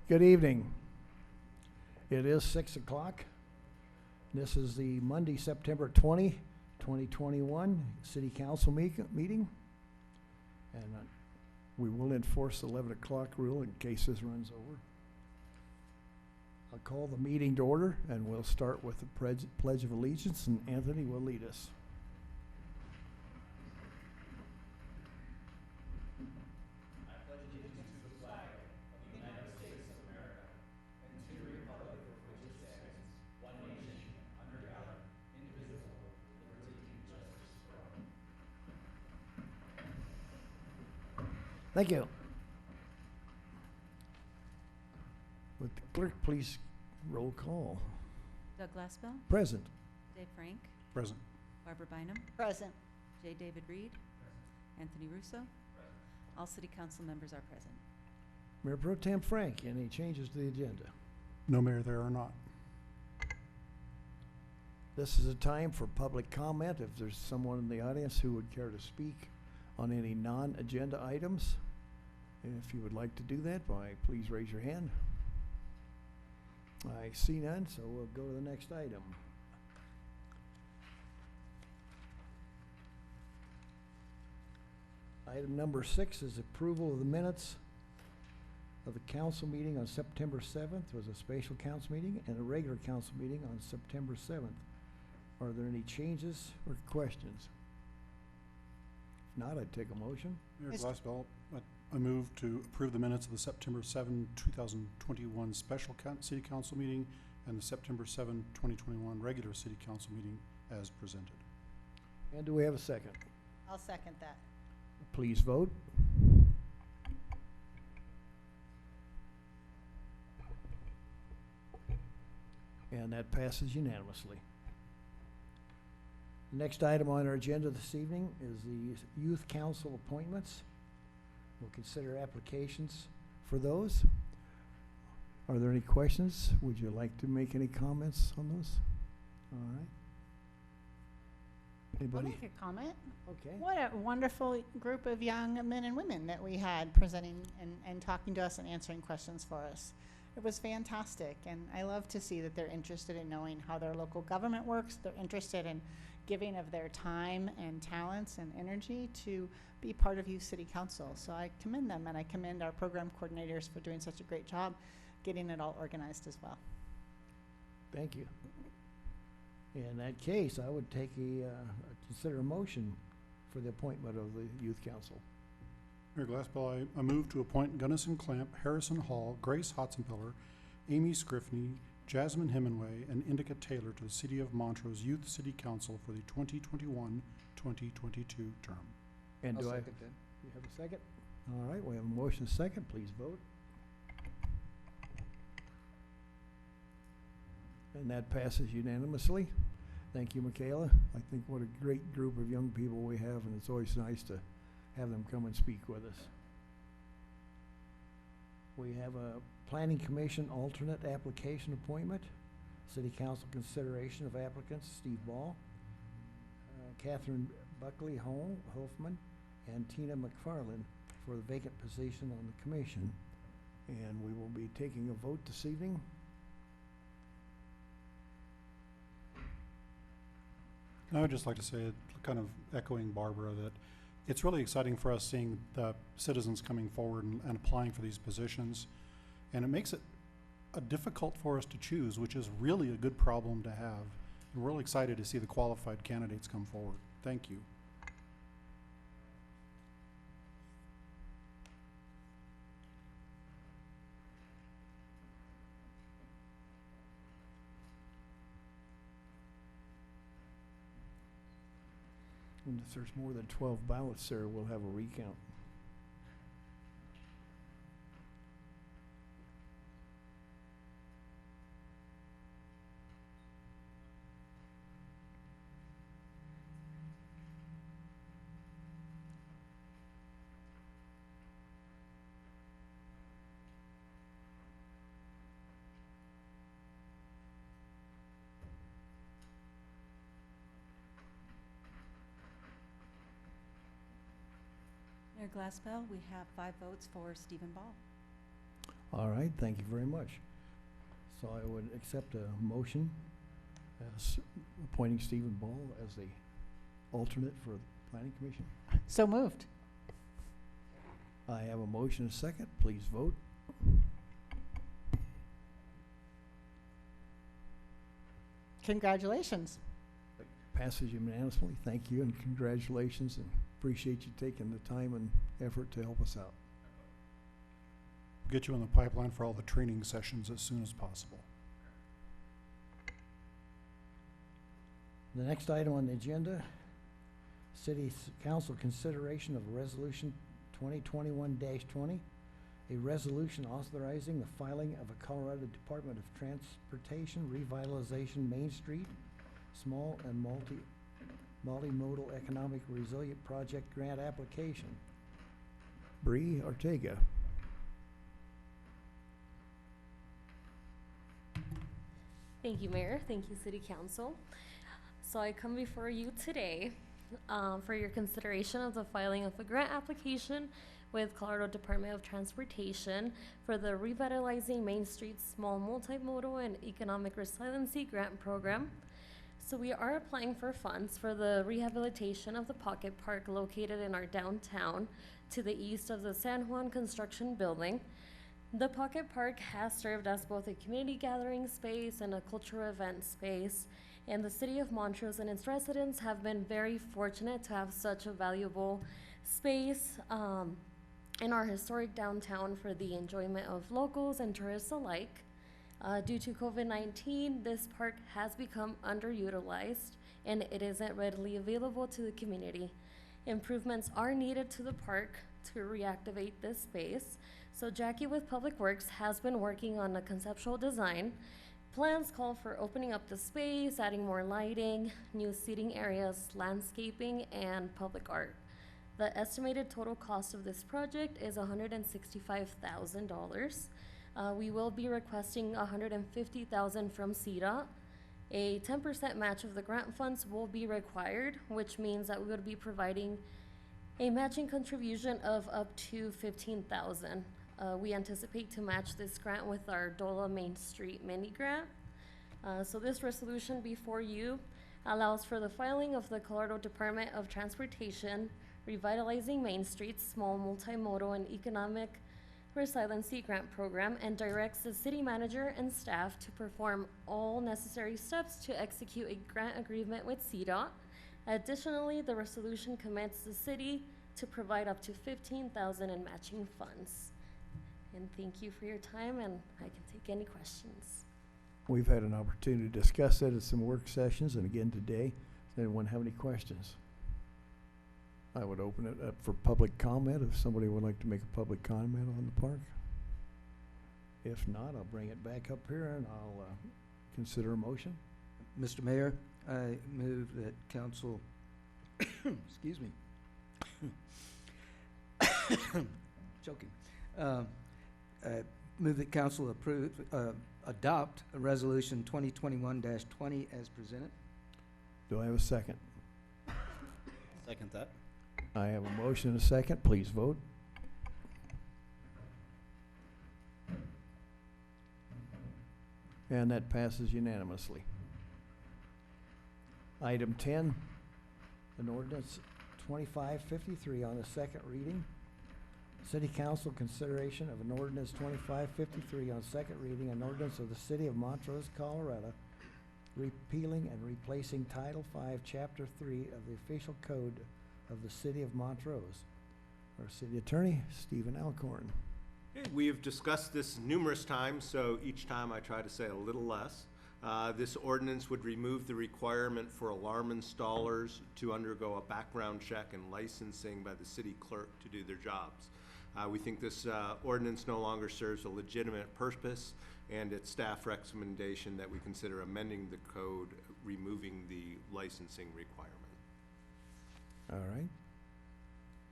Good evening. It is 6 o'clock. This is the Monday, September 2021 City Council meeting. And we will enforce the 11 o'clock rule in case this runs over. I'll call the meeting to order, and we'll start with the Pledge of Allegiance, and Anthony will lead us. Thank you. Would the clerk please roll call? Doug Glassbell. Present. Dave Frank. Present. Barbara Bynum. Present. J. David Reed. Anthony Russo. All city council members are present. Mayor Pro Tem Frank, any changes to the agenda? No, Mayor, there are not. This is a time for public comment. If there's someone in the audience who would care to speak on any non-agenda items, and if you would like to do that, please raise your hand. I see none, so we'll go to the next item. Item number 6 is approval of the minutes of the council meeting on September 7th. It was a special council meeting and a regular council meeting on September 7th. Are there any changes or questions? If not, I'd take a motion. Mayor Glassbell, I move to approve the minutes of the September 7, 2021 special city council meeting and the September 7, 2021 regular city council meeting as presented. And do we have a second? I'll second that. Please vote. And that passes unanimously. The next item on our agenda this evening is the Youth Council appointments. We'll consider applications for those. Are there any questions? Would you like to make any comments on those? All right. Anybody? I'll make a comment. Okay. What a wonderful group of young men and women that we had presenting and talking to us and answering questions for us. It was fantastic, and I love to see that they're interested in knowing how their local government works. They're interested in giving of their time and talents and energy to be part of Youth City Council. So I commend them, and I commend our program coordinators for doing such a great job getting it all organized as well. Thank you. In that case, I would take consider a motion for the appointment of the Youth Council. Mayor Glassbell, I move to appoint Gunnison Clamp, Harrison Hall, Grace Hotzenpiller, Amy Scrifney, Jasmine Hemingway, and Indica Taylor to the City of Montrose Youth City Council for the 2021-2022 term. And do I have a second? All right, we have a motion second. Please vote. And that passes unanimously. Thank you, Michaela. I think what a great group of young people we have, and it's always nice to have them come and speak with us. We have a Planning Commission alternate application appointment. City Council consideration of applicants Steve Ball, Catherine Buckley Hofman, and Tina McFarland for the vacant position on the commission. And we will be taking a vote this evening. I would just like to say, kind of echoing Barbara, that it's really exciting for us seeing the citizens coming forward and applying for these positions. And it makes it difficult for us to choose, which is really a good problem to have. And we're really excited to see the qualified candidates come forward. Thank you. And if there's more than 12 ballots there, we'll have a recount. Mayor Glassbell, we have 5 votes for Stephen Ball. All right, thank you very much. So I would accept a motion as appointing Stephen Ball as the alternate for the Planning Commission. So moved. I have a motion and a second. Please vote. Congratulations. Passes unanimously. Thank you and congratulations, and appreciate you taking the time and effort to help us out. Get you in the pipeline for all the training sessions as soon as possible. The next item on the agenda, City Council consideration of Resolution 2021-20, a resolution authorizing the filing of a Colorado Department of Transportation Revitalization Main Street Small and Multimodal Economic Resilient Project Grant Application. Bree Ortega. Thank you, Mayor. Thank you, City Council. So I come before you today for your consideration of the filing of a grant application with Colorado Department of Transportation for the Revitalizing Main Street Small Multimodal and Economic Resiliency Grant Program. So we are applying for funds for the rehabilitation of the Pocket Park located in our downtown to the east of the San Juan Construction Building. The Pocket Park has served as both a community gathering space and a cultural event space, and the city of Montrose and its residents have been very fortunate to have such a valuable space in our historic downtown for the enjoyment of locals and tourists alike. Due to COVID-19, this park has become underutilized and it isn't readily available to the community. Improvements are needed to the park to reactivate this space. So Jackie with Public Works has been working on a conceptual design. Plans call for opening up the space, adding more lighting, new seating areas, landscaping, and public art. The estimated total cost of this project is $165,000. We will be requesting $150,000 from CDOT. A 10% match of the grant funds will be required, which means that we would be providing a matching contribution of up to $15,000. We anticipate to match this grant with our DOLA Main Street mini grant. So this resolution before you allows for the filing of the Colorado Department of Transportation Revitalizing Main Street Small Multimodal and Economic Resiliency Grant Program and directs the city manager and staff to perform all necessary steps to execute a grant agreement with CDOT. Additionally, the resolution commits the city to provide up to $15,000 in matching funds. And thank you for your time, and I can take any questions. We've had an opportunity to discuss that at some work sessions and again today. Does anyone have any questions? I would open it up for public comment if somebody would like to make a public comment on the park. If not, I'll bring it back up here and I'll consider a motion. Mr. Mayor, I move that council, excuse me, choking. I move that council adopt a resolution 2021-20 as presented. Do I have a second? Second that. I have a motion and a second. Please vote. And that passes unanimously. Item 10, an ordinance 2553 on the second reading. City Council consideration of an ordinance 2553 on second reading, an ordinance of the City of Montrose, Colorado, repealing and replacing Title V, Chapter 3 of the Official Code of the City of Montrose. Our City Attorney, Stephen Alcorn. Okay, we have discussed this numerous times, so each time I try to say a little less. This ordinance would remove the requirement for alarm installers to undergo a background check and licensing by the city clerk to do their jobs. We think this ordinance no longer serves a legitimate purpose, and it's staff recommendation that we consider amending the code, removing the licensing requirement. All right.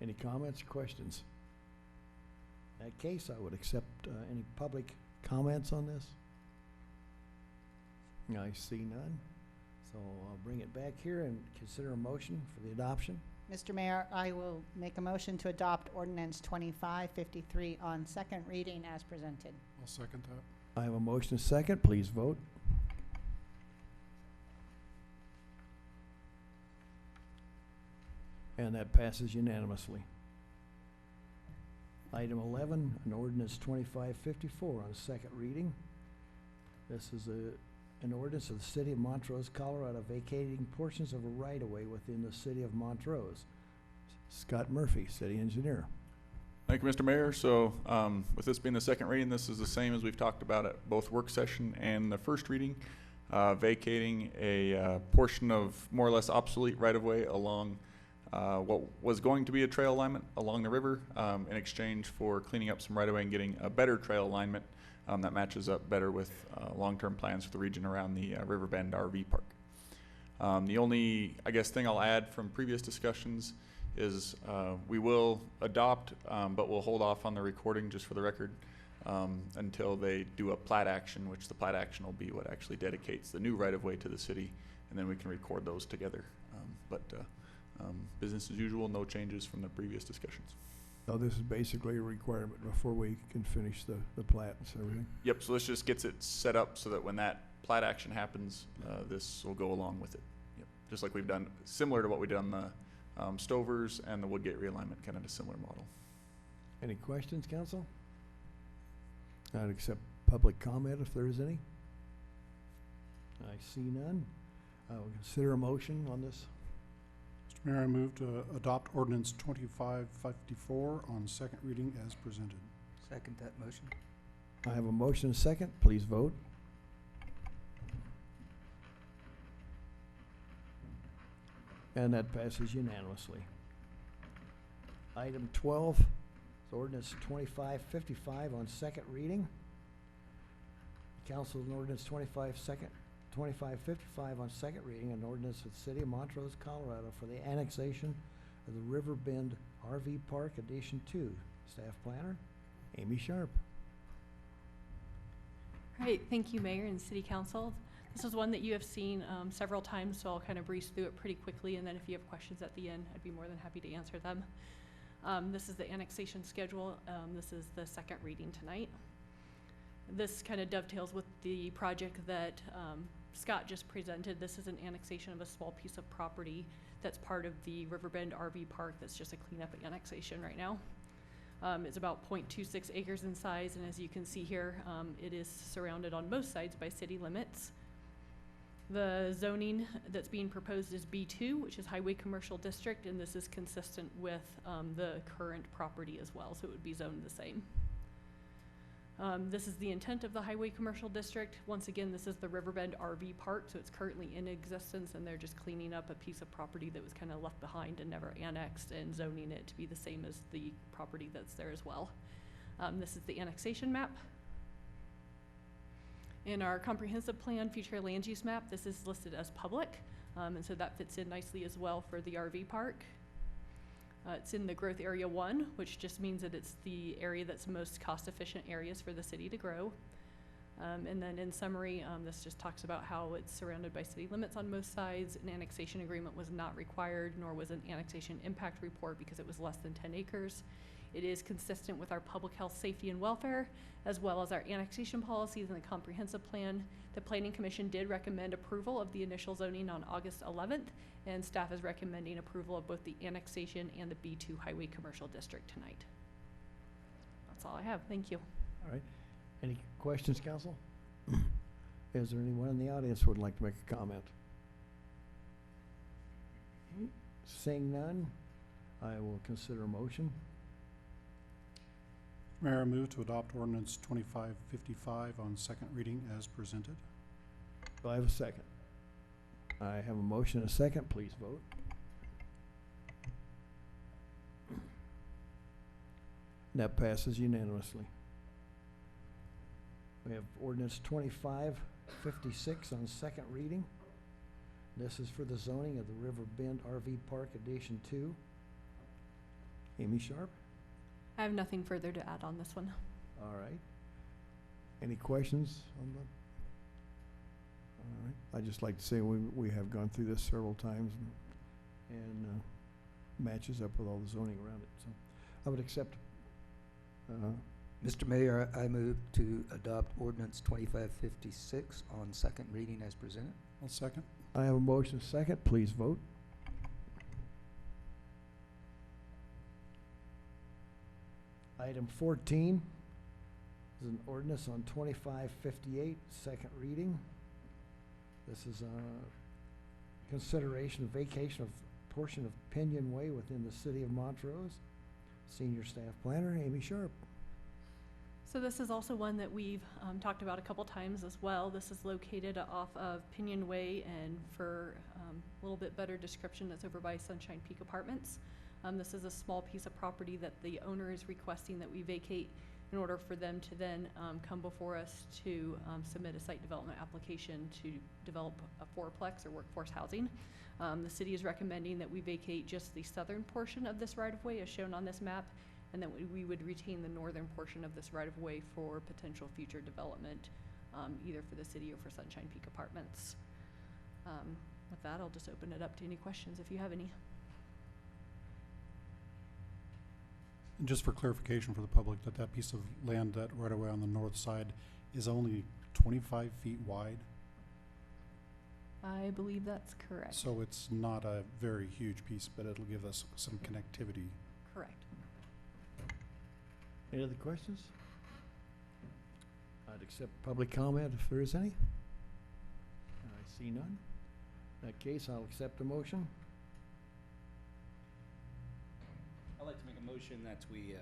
Any comments or questions? In that case, I would accept any public comments on this. I see none. So I'll bring it back here and consider a motion for the adoption. Mr. Mayor, I will make a motion to adopt ordinance 2553 on second reading as presented. I'll second that. I have a motion and a second. Please vote. And that passes unanimously. Item 11, an ordinance 2554 on second reading. This is an ordinance of the City of Montrose, Colorado, vacating portions of a right-of-way within the City of Montrose. Scott Murphy, City Engineer. Thank you, Mr. Mayor. So with this being the second reading, this is the same as we've talked about at both work session and the first reading, vacating a portion of more or less obsolete right-of-way along what was going to be a trail alignment along the river in exchange for cleaning up some right-of-way and getting a better trail alignment that matches up better with long-term plans for the region around the Riverbend RV Park. The only, I guess, thing I'll add from previous discussions is we will adopt, but we'll hold off on the recording just for the record until they do a plat action, which the plat action will be what actually dedicates the new right-of-way to the city, and then we can record those together. Business as usual, no changes from the previous discussions. So this is basically a requirement before we can finish the plats and everything? Yep, so this just gets it set up so that when that plat action happens, this will go along with it. Yep, just like we've done, similar to what we did on the Stovers and the Woodgate realignment, kind of a similar model. Any questions, council? I'd accept public comment if there is any. I see none. I will consider a motion on this. Mr. Mayor, I move to adopt ordinance 2554 on second reading as presented. Second that motion. I have a motion and a second. Please vote. And that passes unanimously. Item 12 is ordinance 2555 on second reading. Council, an ordinance 2555 on second reading, an ordinance of the City of Montrose, Colorado for the annexation of the Riverbend RV Park Addition 2. Staff Planner, Amy Sharp. Right, thank you, Mayor and City Council. This is one that you have seen several times, so I'll kind of breeze through it pretty quickly, and then if you have questions at the end, I'd be more than happy to answer them. This is the annexation schedule. This is the second reading tonight. This kind of dovetails with the project that Scott just presented. This is an annexation of a small piece of property that's part of the Riverbend RV Park. That's just a cleanup annexation right now. It's about 0.26 acres in size, and as you can see here, it is surrounded on most sides by city limits. The zoning that's being proposed is B2, which is Highway Commercial District, and this is consistent with the current property as well, so it would be zoned the same. This is the intent of the Highway Commercial District. Once again, this is the Riverbend RV Park, so it's currently in existence, and they're just cleaning up a piece of property that was kind of left behind and never annexed and zoning it to be the same as the property that's there as well. This is the annexation map. In our comprehensive plan future land use map, this is listed as public, and so that fits in nicely as well for the RV park. It's in the growth area 1, which just means that it's the area that's most cost efficient areas for the city to grow. And then in summary, this just talks about how it's surrounded by city limits on most sides. An annexation agreement was not required, nor was an annexation impact report because it was less than 10 acres. It is consistent with our public health, safety, and welfare, as well as our annexation policies and the comprehensive plan. The Planning Commission did recommend approval of the initial zoning on August 11th, and staff is recommending approval of both the annexation and the B2 Highway Commercial District tonight. That's all I have. Thank you. All right. Any questions, council? Is there anyone in the audience who would like to make a comment? Seeing none, I will consider a motion. Mayor, I move to adopt ordinance 2555 on second reading as presented. Do I have a second? I have a motion and a second. Please vote. And that passes unanimously. We have ordinance 2556 on second reading. This is for the zoning of the Riverbend RV Park Addition 2. Amy Sharp? I have nothing further to add on this one. All right. Any questions on the? All right. I'd just like to say we have gone through this several times, and matches up with all the zoning around it, so I would accept. Mr. Mayor, I move to adopt ordinance 2556 on second reading as presented. I'll second. I have a motion second, please vote. Item 14 is an ordinance on 2558, second reading. This is a consideration of vacation of portion of Pinion Way within the city of Montrose. Senior Staff Planner, Amy Sharp. So this is also one that we've talked about a couple times as well. This is located off of Pinion Way, and for a little bit better description, it's over by Sunshine Peak Apartments. This is a small piece of property that the owner is requesting that we vacate in order for them to then come before us to submit a site development application to develop a fourplex or workforce housing. The city is recommending that we vacate just the southern portion of this right-of-way as shown on this map, and that we would retain the northern portion of this right-of-way for potential future development, either for the city or for Sunshine Peak Apartments. With that, I'll just open it up to any questions if you have any. And just for clarification for the public, that piece of land, that right away on the north side, is only 25 feet wide. I believe that's correct. So it's not a very huge piece, but it'll give us some connectivity. Correct. Any other questions? I'd accept public comment if there is any. I see none. In that case, I'll accept the motion. I'd like to make a motion that we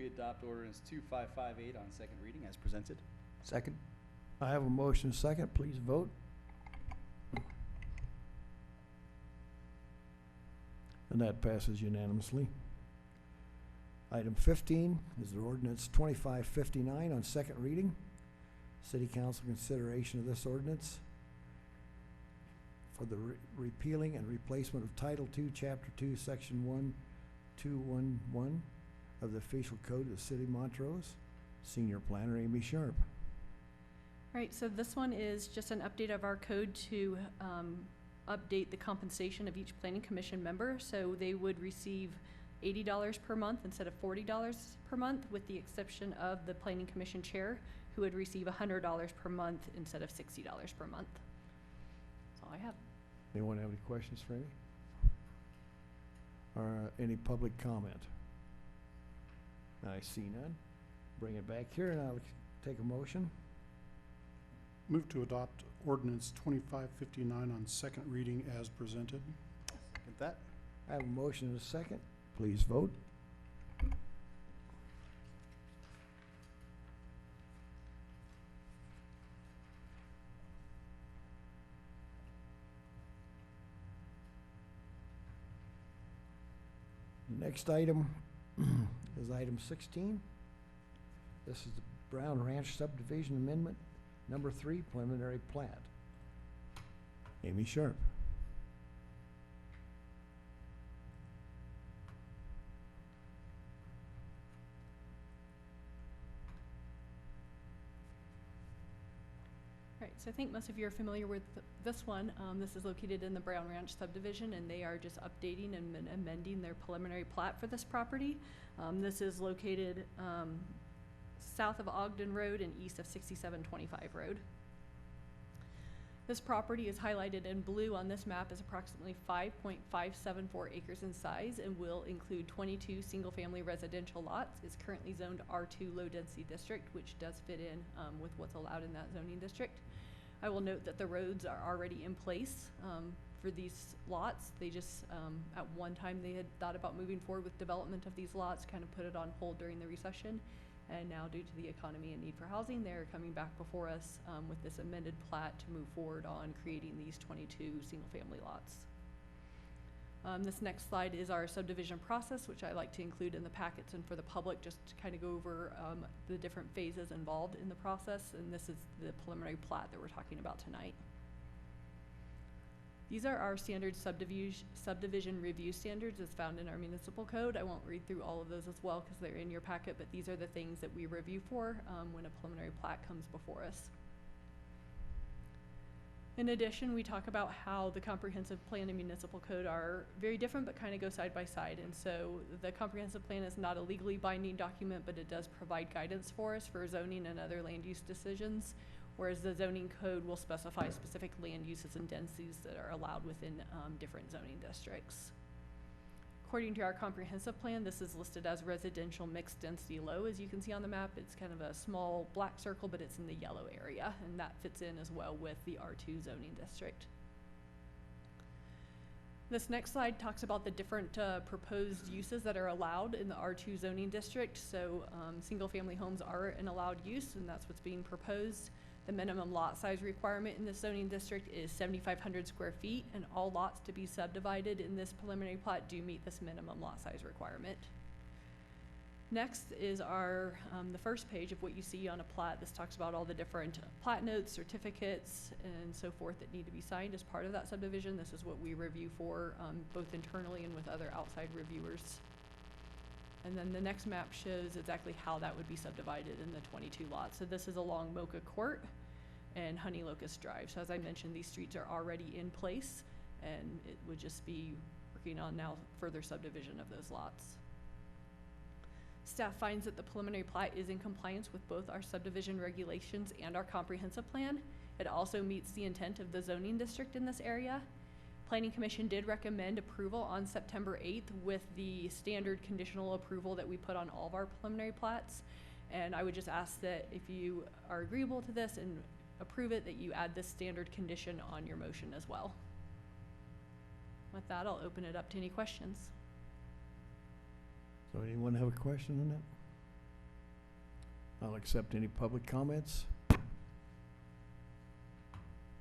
adopt ordinance 2558 on second reading as presented. Second. I have a motion second, please vote. And that passes unanimously. Item 15 is the ordinance 2559 on second reading. City Council consideration of this ordinance for the repealing and replacement of Title II, Chapter 2, Section 1211 of the official code of the City of Montrose. Senior Planner Amy Sharp. Right, so this one is just an update of our code to update the compensation of each planning commission member. So they would receive $80 per month instead of $40 per month, with the exception of the planning commission chair, who would receive $100 per month instead of $60 per month. That's all I have. Anyone have any questions for Amy? Or any public comment? I see none. Bring it back here and I'll take a motion. Move to adopt ordinance 2559 on second reading as presented. Second that. I have a motion and a second. Please vote. Next item is item 16. This is the Brown Ranch Subdivision Amendment, number 3, preliminary plat. Amy Sharp. Right, so I think most of you are familiar with this one. This is located in the Brown Ranch subdivision, and they are just updating and amending their preliminary plat for this property. This is located south of Ogden Road and east of 6725 Road. This property is highlighted in blue on this map as approximately 5.574 acres in size and will include 22 single-family residential lots. It's currently zoned R2 low-density district, which does fit in with what's allowed in that zoning district. I will note that the roads are already in place for these lots. They just, at one time, they had thought about moving forward with development of these lots, kind of put it on hold during the recession. And now, due to the economy and need for housing, they're coming back before us with this amended plat to move forward on creating these 22 single-family lots. This next slide is our subdivision process, which I like to include in the packets and for the public, just to kind of go over the different phases involved in the process. And this is the preliminary plat that we're talking about tonight. These are our standard subdivision review standards as found in our municipal code. I won't read through all of those as well because they're in your packet, but these are the things that we review for when a preliminary plat comes before us. In addition, we talk about how the comprehensive plan and municipal code are very different but kind of go side by side. And so the comprehensive plan is not a legally binding document, but it does provide guidance for us for zoning and other land use decisions, whereas the zoning code will specify specific land uses and densities that are allowed within different zoning districts. According to our comprehensive plan, this is listed as residential mixed density low. As you can see on the map, it's kind of a small black circle, but it's in the yellow area, and that fits in as well with the R2 zoning district. This next slide talks about the different proposed uses that are allowed in the R2 zoning district. So single family homes are an allowed use, and that's what's being proposed. The minimum lot size requirement in this zoning district is 7,500 square feet, and all lots to be subdivided in this preliminary plat do meet this minimum lot size requirement. Next is our the first page of what you see on a plat. This talks about all the different plat notes, certificates, and so forth that need to be signed as part of that subdivision. This is what we review for both internally and with other outside reviewers. And then the next map shows exactly how that would be subdivided in the 22 lots. So this is along Mocha Court and Honey Locust Drive. So as I mentioned, these streets are already in place, and it would just be working on now further subdivision of those lots. Staff finds that the preliminary plat is in compliance with both our subdivision regulations and our comprehensive plan. It also meets the intent of the zoning district in this area. Planning Commission did recommend approval on September 8th with the standard conditional approval that we put on all of our preliminary plats. And I would just ask that if you are agreeable to this and approve it, that you add this standard condition on your motion as well. With that, I'll open it up to any questions. So anyone have a question on that? I'll accept any public comments.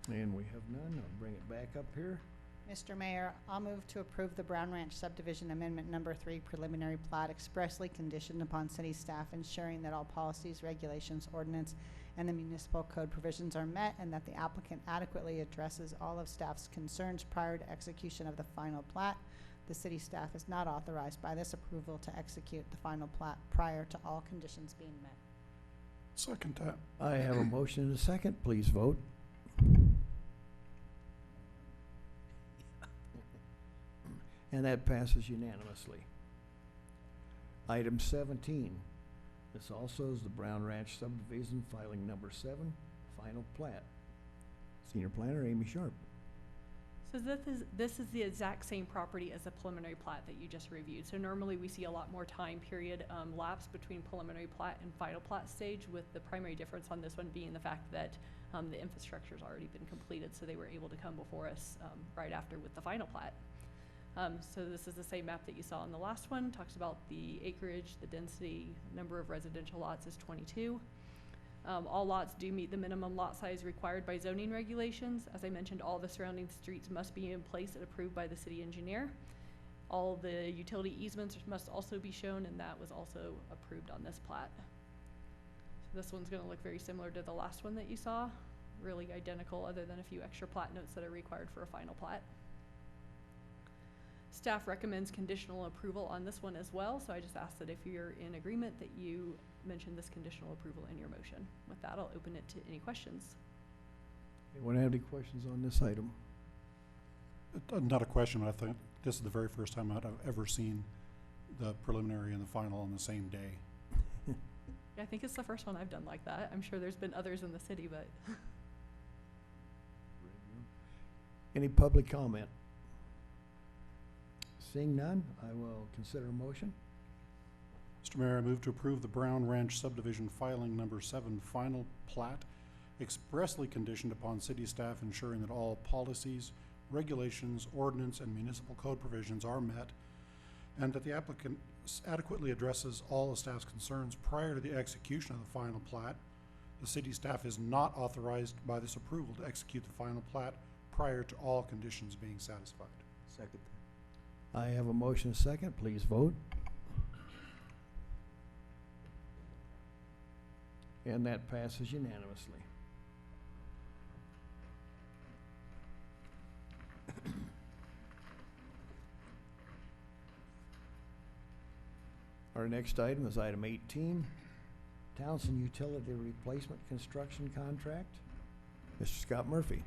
And we have none. I'll bring it back up here. Mr. Mayor, I'll move to approve the Brown Ranch Subdivision Amendment Number 3 preliminary plat expressly conditioned upon city staff ensuring that all policies, regulations, ordinance, and the municipal code provisions are met, and that the applicant adequately addresses all of staff's concerns prior to execution of the final plat. The city staff is not authorized by this approval to execute the final plat prior to all conditions being met. Second that. I have a motion and a second. Please vote. And that passes unanimously. Item 17. This also is the Brown Ranch subdivision, filing number 7, final plat. Senior Planner Amy Sharp. So this is the exact same property as the preliminary plat that you just reviewed. So normally we see a lot more time period lapse between preliminary plat and final plat stage, with the primary difference on this one being the fact that the infrastructure's already been completed, so they were able to come before us right after with the final plat. So this is the same map that you saw in the last one. Talks about the acreage, the density, number of residential lots is 22. All lots do meet the minimum lot size required by zoning regulations. As I mentioned, all the surrounding streets must be in place and approved by the city engineer. All the utility easements must also be shown, and that was also approved on this plat. So this one's gonna look very similar to the last one that you saw, really identical other than a few extra plat notes that are required for a final plat. Staff recommends conditional approval on this one as well, so I just ask that if you're in agreement that you mention this conditional approval in your motion. With that, I'll open it to any questions. Anyone have any questions on this item? Not a question, but I think this is the very first time I've ever seen the preliminary and the final on the same day. Yeah, I think it's the first one I've done like that. I'm sure there's been others in the city, but. Any public comment? Seeing none, I will consider a motion. Mr. Mayor, I move to approve the Brown Ranch subdivision filing number 7 final plat expressly conditioned upon city staff ensuring that all policies, regulations, ordinance, and municipal code provisions are met, and that the applicant adequately addresses all of staff's concerns prior to the execution of the final plat. The city staff is not authorized by this approval to execute the final plat prior to all conditions being satisfied. Second. I have a motion and a second. Please vote. And that passes unanimously. Our next item is item 18, Townsend Utility Replacement Construction Contract. Mr. Scott Murphy.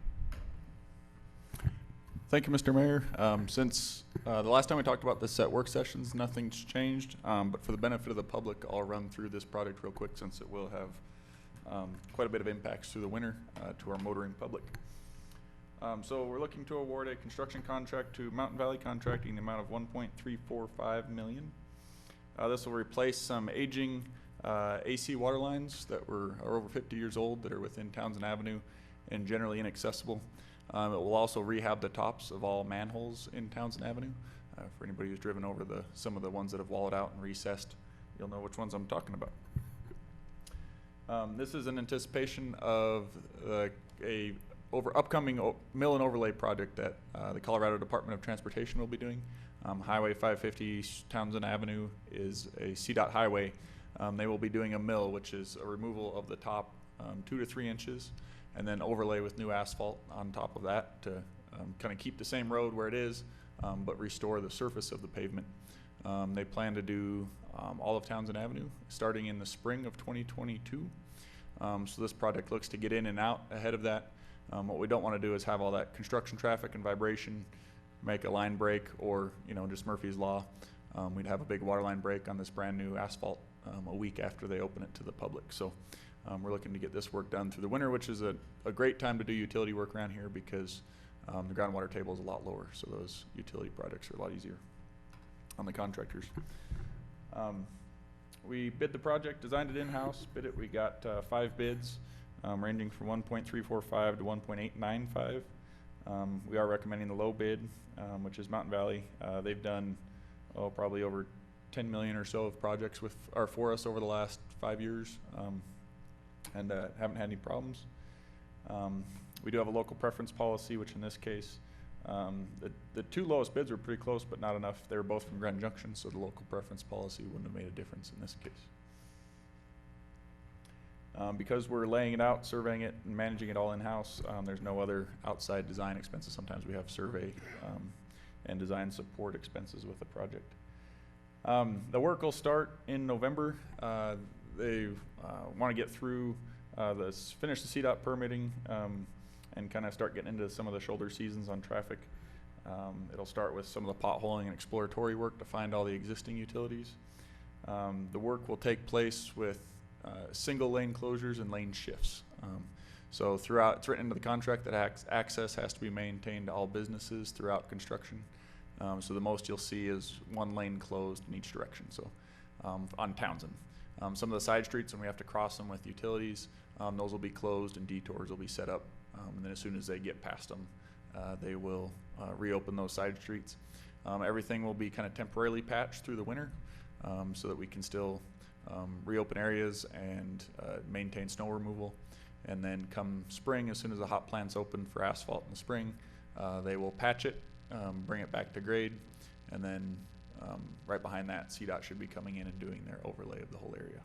Thank you, Mr. Mayor. Since the last time we talked about this at work sessions, nothing's changed. But for the benefit of the public, I'll run through this project real quick since it will have quite a bit of impacts through the winter to our motoring public. So we're looking to award a construction contract to Mountain Valley Contracting in the amount of $1.345 million. This will replace some aging AC water lines that are over 50 years old that are within Townsend Avenue and generally inaccessible. It will also rehab the tops of all manholes in Townsend Avenue. For anybody who's driven over some of the ones that have walled out and recessed, you'll know which ones I'm talking about. This is in anticipation of a upcoming mill and overlay project that the Colorado Department of Transportation will be doing. Highway 550 Townsend Avenue is a CDOT highway. They will be doing a mill, which is a removal of the top 2 to 3 inches, and then overlay with new asphalt on top of that to kind of keep the same road where it is, but restore the surface of the pavement. They plan to do all of Townsend Avenue starting in the spring of 2022. So this project looks to get in and out ahead of that. What we don't want to do is have all that construction traffic and vibration, make a line break, or just Murphy's Law. We'd have a big water line break on this brand new asphalt a week after they open it to the public. So we're looking to get this work done through the winter, which is a great time to do utility work around here because the groundwater table is a lot lower, so those utility projects are a lot easier on the contractors. We bid the project, designed it in-house, bid it. We got 5 bids ranging from 1.345 to 1.895. We are recommending the low bid, which is Mountain Valley. They've done probably over 10 million or so of projects for us over the last 5 years, and haven't had any problems. We do have a local preference policy, which in this case, the 2 lowest bids were pretty close, but not enough. They were both from Grand Junction, so the local preference policy wouldn't have made a difference in this case. Because we're laying it out, surveying it, and managing it all in-house, there's no other outside design expenses. Sometimes we have survey and design support expenses with the project. The work will start in November. They want to get through finish the CDOT permitting and kind of start getting into some of the shoulder seasons on traffic. It'll start with some of the potholing and exploratory work to find all the existing utilities. The work will take place with single lane closures and lane shifts. So throughout, it's written into the contract that access has to be maintained to all businesses throughout construction. So the most you'll see is 1 lane closed in each direction. So on Townsend. Some of the side streets, when we have to cross them with utilities, those will be closed and detours will be set up. And then as soon as they get past them, they will reopen those side streets. Everything will be kind of temporarily patched through the winter so that we can still reopen areas and maintain snow removal. And then come spring, as soon as the hot plants open for asphalt in the spring, they will patch it, bring it back to grade, and then right behind that, CDOT should be coming in and doing their overlay of the whole area.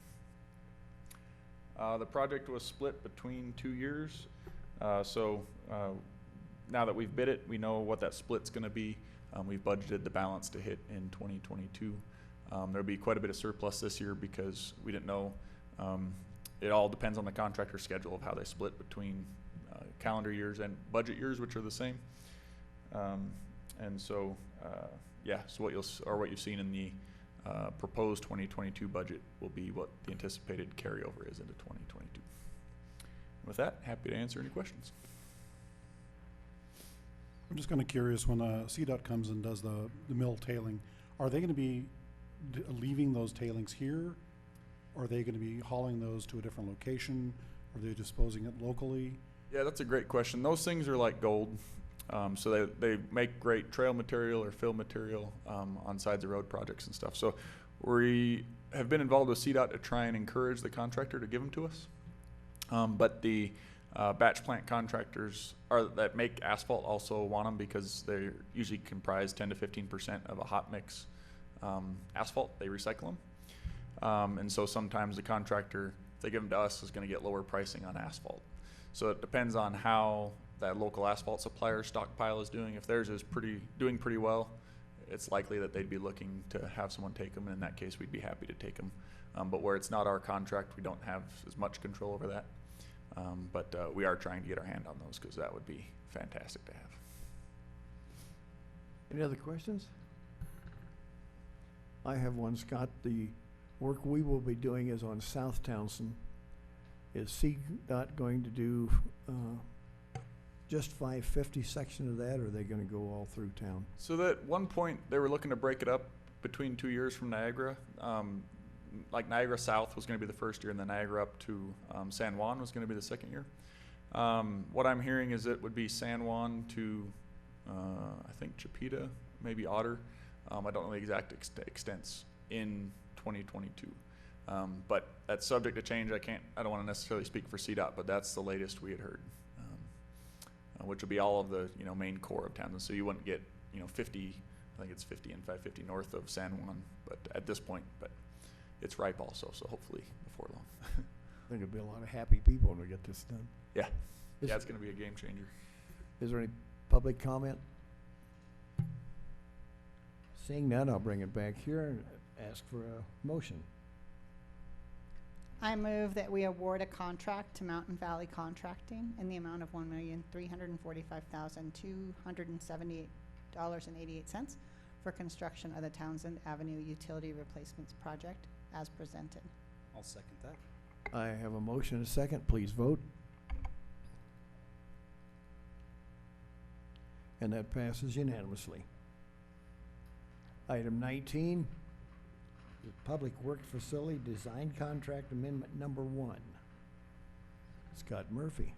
The project was split between 2 years. So now that we've bid it, we know what that split's going to be. We've budgeted the balance to hit in 2022. There'll be quite a bit of surplus this year because we didn't know. It all depends on the contractor's schedule of how they split between calendar years and budget years, which are the same. And so, yeah, so what you've seen in the proposed 2022 budget will be what the anticipated carryover is into 2022. With that, happy to answer any questions. I'm just kind of curious, when CDOT comes and does the mill tailing, are they going to be leaving those tailings here? Or are they going to be hauling those to a different location? Are they disposing it locally? Yeah, that's a great question. Those things are like gold. So they make great trail material or fill material on sides of road projects and stuff. So we have been involved with CDOT to try and encourage the contractor to give them to us. But the batch plant contractors that make asphalt also want them because they usually comprise 10 to 15% of a hot mix asphalt. They recycle them. And so sometimes the contractor, if they give them to us, is going to get lower pricing on asphalt. So it depends on how that local asphalt supplier stockpile is doing. If theirs is doing pretty well, it's likely that they'd be looking to have someone take them. And in that case, we'd be happy to take them. But where it's not our contract, we don't have as much control over that. But we are trying to get our hand on those because that would be fantastic to have. Any other questions? I have one, Scott. The work we will be doing is on South Townsend. Is CDOT going to do just 550 section of that, or are they gonna go all through town? So that one point, they were looking to break it up between 2 years from Niagara. Like Niagara South was gonna be the first year, and then Niagara up to San Juan was gonna be the second year. What I'm hearing is it would be San Juan to, I think Chipeta, maybe Otter. I don't know the exact extents in 2022. But that's subject to change. I don't want to necessarily speak for CDOT, but that's the latest we had heard. Which would be all of the, main core of town. And so you wouldn't get, 50, I think it's 50 and 550 north of San Juan, but at this point, but it's ripe also, so hopefully before long. I think there'll be a lot of happy people when we get this done. Yeah. Is- Yeah, it's gonna be a game changer. Is there any public comment? Seeing none, I'll bring it back here and ask for a motion. I move that we award a contract to Mountain Valley Contracting in the amount of $1,345,278.88 for construction of the Townsend Avenue Utility Replacements Project as presented. I'll second that. I have a motion and a second. Please vote. And that passes unanimously. Item 19, the Public Works Facility Design Contract Amendment Number 1. Scott Murphy.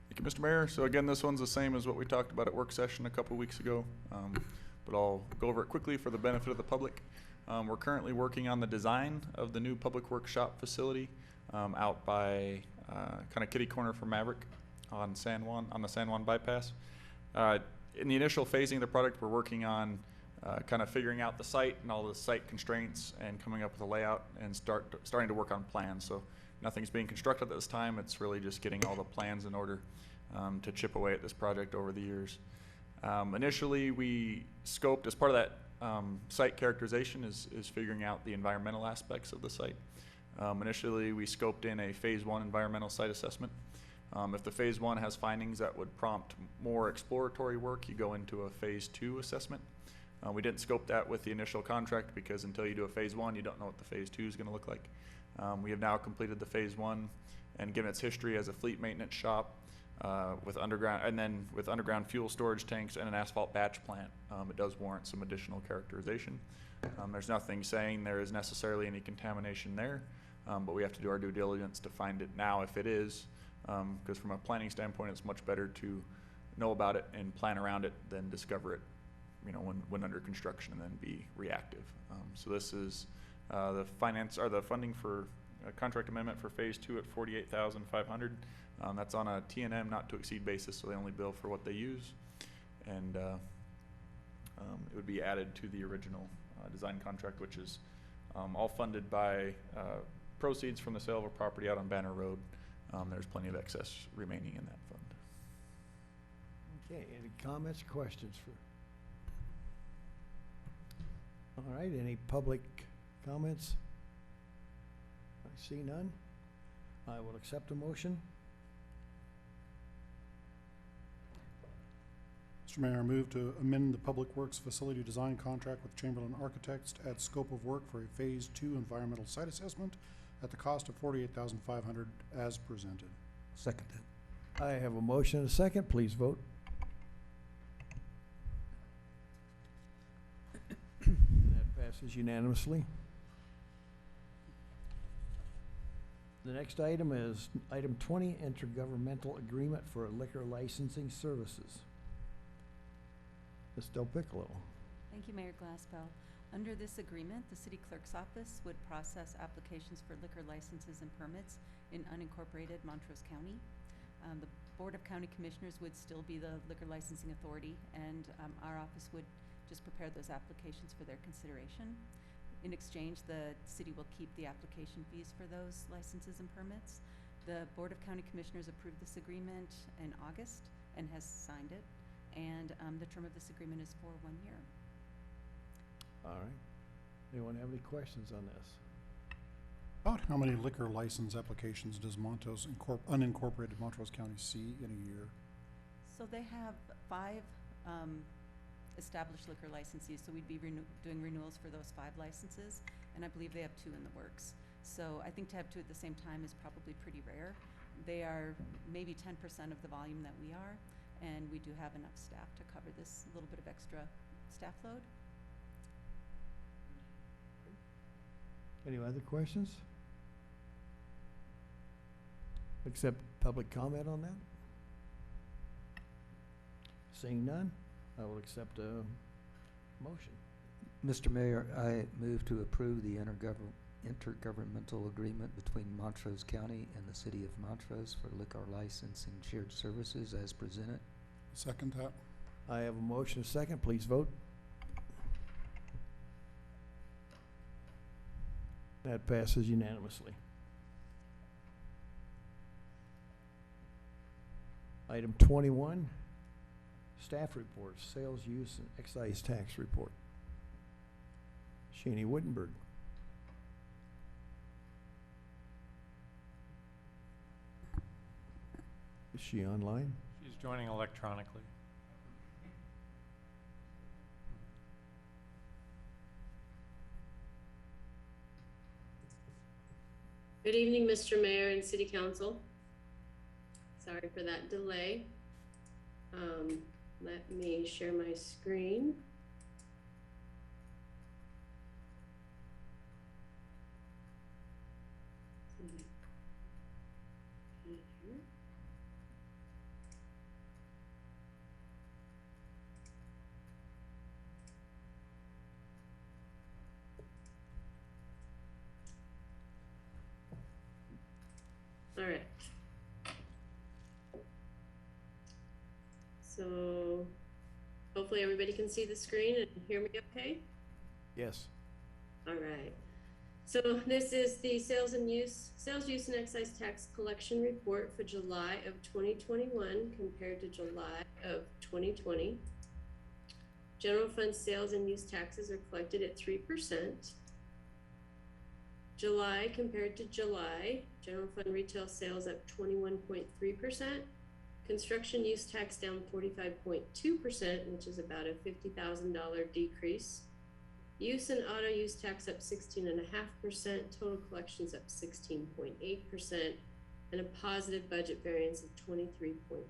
Thank you, Mr. Mayor. So again, this one's the same as what we talked about at work session a couple weeks ago, but I'll go over it quickly for the benefit of the public. We're currently working on the design of the new Public Works Shop facility out by kind of kitty corner from Maverick on the San Juan bypass. In the initial phasing of the project, we're working on kind of figuring out the site and all the site constraints and coming up with a layout and starting to work on plans. So nothing's being constructed at this time. It's really just getting all the plans in order to chip away at this project over the years. Initially, we scoped, as part of that site characterization is figuring out the environmental aspects of the site. Initially, we scoped in a phase 1 environmental site assessment. If the phase 1 has findings that would prompt more exploratory work, you go into a phase 2 assessment. We didn't scope that with the initial contract because until you do a phase 1, you don't know what the phase 2 is going to look like. We have now completed the phase 1 and given its history as a fleet maintenance shop with underground fuel storage tanks and an asphalt batch plant. It does warrant some additional characterization. There's nothing saying there is necessarily any contamination there, but we have to do our due diligence to find it now if it is, because from a planning standpoint, it's much better to know about it and plan around it than discover it, when under construction and then be reactive. So this is the funding for a contract amendment for phase 2 at $48,500. That's on a T&M not to exceed basis, so they only bill for what they use, and it would be added to the original design contract, which is all funded by proceeds from the sale of a property out on Banner Road. There's plenty of excess remaining in that fund. Okay, any comments, questions for? All right, any public comments? I see none. I will accept a motion. Mr. Mayor, I move to amend the Public Works Facility Design Contract with Chamberlain Architects to add scope of work for a Phase 2 environmental site assessment at the cost of $48,500 as presented. Second that. I have a motion and a second. Please vote. And that passes unanimously. The next item is item 20, intergovernmental agreement for liquor licensing services. Ms. Del Piccolo. Thank you, Mayor Glassbell. Under this agreement, the city clerk's office would process applications for liquor licenses and permits in unincorporated Montrose County. The Board of County Commissioners would still be the liquor licensing authority, and our office would just prepare those applications for their consideration. In exchange, the city will keep the application fees for those licenses and permits. The Board of County Commissioners approved this agreement in August and has signed it, and the term of this agreement is for 1 year. All right. Anyone have any questions on this? About how many liquor license applications does Montrose unincorporated Montrose County see in a year? So they have 5 established liquor licensees, so we'd be doing renewals for those 5 licenses, and I believe they have 2 in the works. So I think to have 2 at the same time is probably pretty rare. They are maybe 10% of the volume that we are, and we do have enough staff to cover this little bit of extra staff load. Any other questions? Accept public comment on that? Seeing none, I will accept a motion. Mr. Mayor, I move to approve the intergovernmental agreement between Montrose County and the City of Montrose for liquor license and shared services as presented. Second that. I have a motion, a second, please vote. That passes unanimously. Item 21, staff reports, sales, use, and excise tax report. Shani Wittenberg. Is she online? She's joining electronically. Good evening, Mr. Mayor and City Council. Sorry for that delay. Let me share my screen. All right. So hopefully everybody can see the screen and hear me okay. Yes. All right. So this is the sales, use, and excise tax collection report for July of 2021 compared to July of 2020. General fund sales and use taxes are collected at 3%. July compared to July, general fund retail sales up 21.3%. Construction use tax down 45.2%, which is about a $50,000 decrease. Use and auto use tax up 16.5%, total collections up 16.8%, and a positive budget variance of 23.5.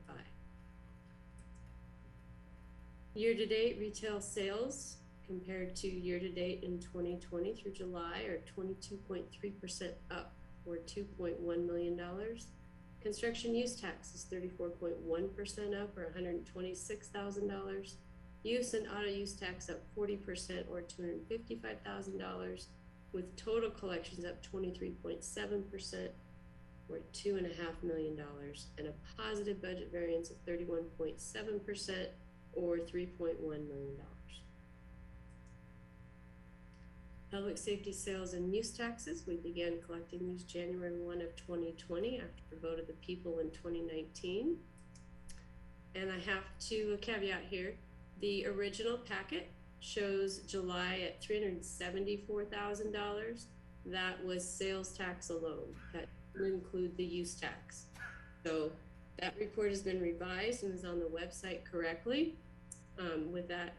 Year-to-date retail sales compared to year-to-date in 2020 through July are 22.3% up, or $2.1 million. Construction use tax is 34.1% up, or $126,000. Use and auto use tax up 40%, or $255,000, with total collections up 23.7%, or $2.5 million, and a positive budget variance of 31.7%, or $3.1 million. Public safety sales and use taxes, we began collecting these January 1 of 2020 after the vote of the people in 2019. And I have to caveat here, the original packet shows July at $374,000. That was sales tax alone. That didn't include the use tax. So that report has been revised and is on the website correctly. With that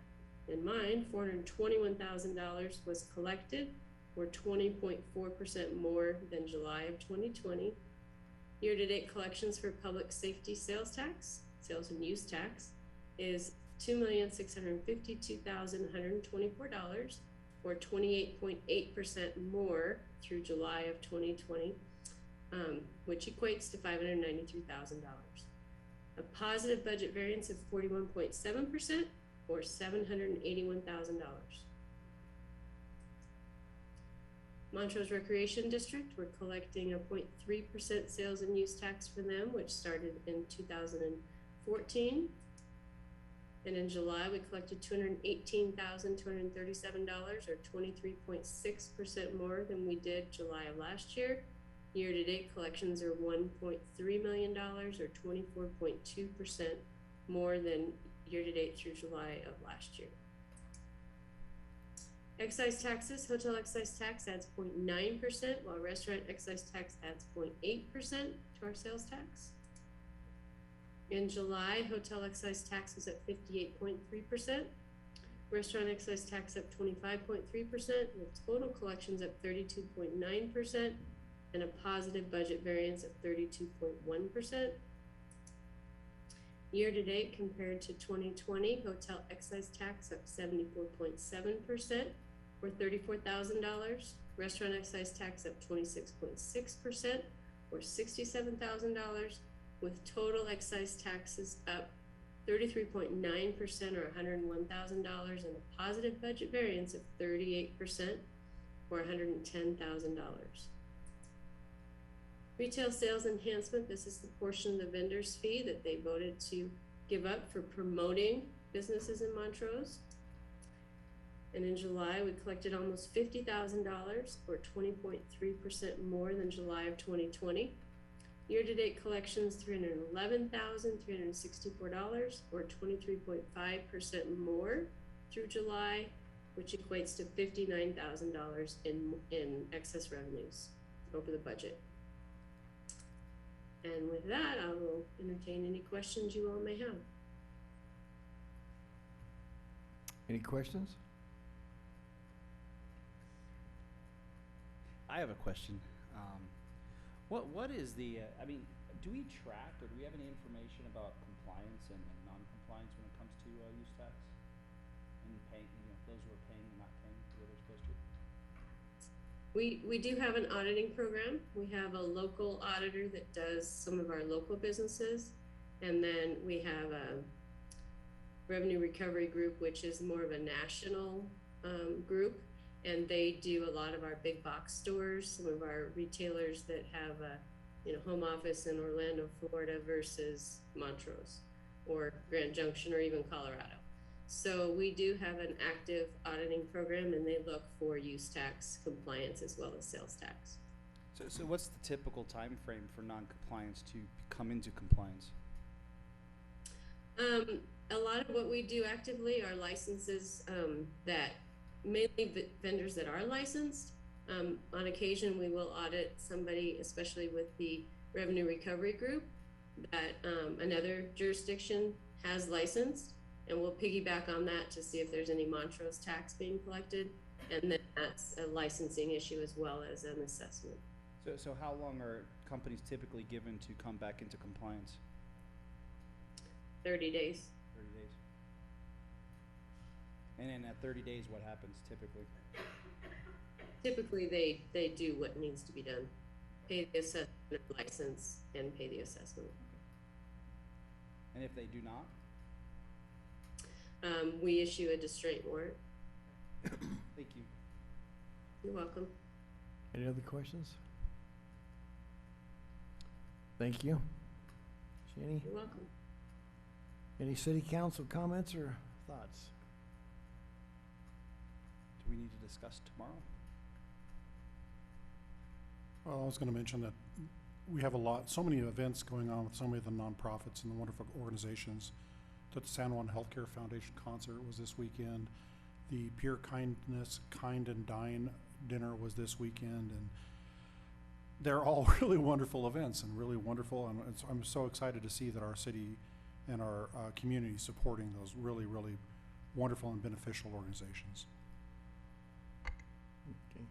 in mind, $421,000 was collected, or 20.4% more than July of 2020. Year-to-date collections for public safety sales tax, sales and use tax, is $2,652,124, or 28.8% more through July of 2020, which equates to $593,000. A positive budget variance of 41.7%, or $781,000. Montrose Recreation District, we're collecting a 0.3% sales and use tax for them, which started in 2014. And in July, we collected $218,237, or 23.6% more than we did July of last year. Year-to-date collections are $1.3 million, or 24.2% more than year-to-date through July of last year. Excise taxes, hotel excise tax adds 0.9%, while restaurant excise tax adds 0.8% to our sales tax. In July, hotel excise tax was at 58.3%, Restaurant excise tax up 25.3%, with total collections up 32.9%, and a positive budget variance of 32.1%. Year-to-date compared to 2020, hotel excise tax up 74.7%, or $34,000. Restaurant excise tax up 26.6%, or $67,000, with total excise taxes up 33.9%, or $101,000, and a positive budget variance of 38%, or $110,000. Retail sales enhancement, this is the portion of the vendor's fee that they voted to give up for promoting businesses in Montrose. And in July, we collected almost $50,000, or 20.3% more than July of 2020. Year-to-date collections, $311,364, or 23.5% more through July, which equates to $59,000 in excess revenues over the budget. And with that, I will entertain any questions you all may have. Any questions? I have a question. What is the, I mean, do we track or do we have any information about compliance and non-compliance when it comes to use tax? And paying, those who are paying and not paying the way they're supposed to? We do have an auditing program. We have a local auditor that does some of our local businesses. And then we have a revenue recovery group, which is more of a national group. And they do a lot of our big box stores, some of our retailers that have a home office in Orlando, Florida versus Montrose or Grand Junction or even Colorado. So we do have an active auditing program, and they look for use tax compliance as well as sales tax. So what's the typical time frame for non-compliance to come into compliance? A lot of what we do actively are licenses that mainly vendors that are licensed. On occasion, we will audit somebody, especially with the revenue recovery group, that another jurisdiction has licensed, and we'll piggyback on that to see if there's any Montrose tax being collected, and then that's a licensing issue as well as an assessment. So how long are companies typically given to come back into compliance? 30 days. 30 days. And then at 30 days, what happens typically? Typically, they do what needs to be done. Pay the assessment license and pay the assessment. And if they do not? We issue a distraint warrant. Thank you. You're welcome. Any other questions? Thank you. Jenny, You're welcome. any city council comments or thoughts? Do we need to discuss tomorrow? Well, I was going to mention that we have so many events going on with so many of the nonprofits and the wonderful organizations. The San Juan Healthcare Foundation concert was this weekend. The Pure Kindness Kind and Dine dinner was this weekend, and they're all really wonderful events and really wonderful. And I'm so excited to see that our city and our community supporting those really, really wonderful and beneficial organizations. Okay.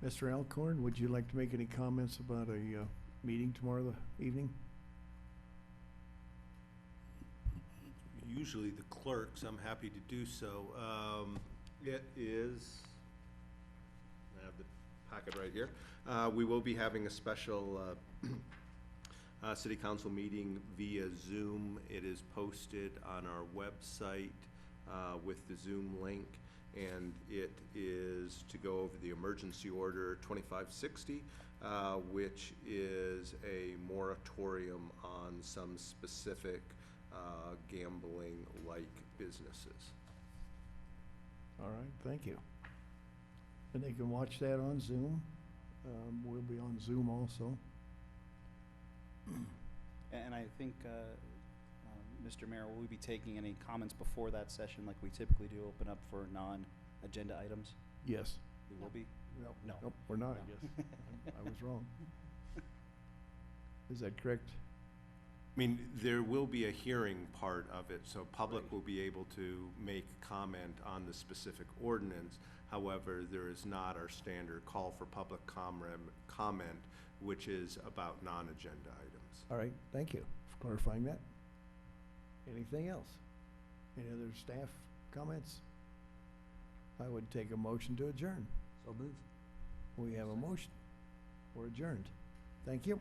Mr. Alcorn, would you like to make any comments about a meeting tomorrow evening? Usually the clerks, I'm happy to do so. It is, I have the packet right here. We will be having a special city council meeting via Zoom. It is posted on our website with the Zoom link, and it is to go over the emergency order 2560, which is a moratorium on some specific gambling-like businesses. All right, thank you. And they can watch that on Zoom. We'll be on Zoom also. And I think, Mr. Mayor, will we be taking any comments before that session like we typically do, open up for non-agenda items? Yes. We will be? Nope. No. Nope, we're not, No. I guess. I was wrong. Is that correct? I mean, there will be a hearing part of it, so public Right. will be able to make comment on the specific ordinance. However, there is not our standard call for public comment, which is about non-agenda items. All right, thank you for clarifying that. Anything else? Any other staff comments? I would take a motion to adjourn. So move. We have a motion. We're adjourned. Thank you.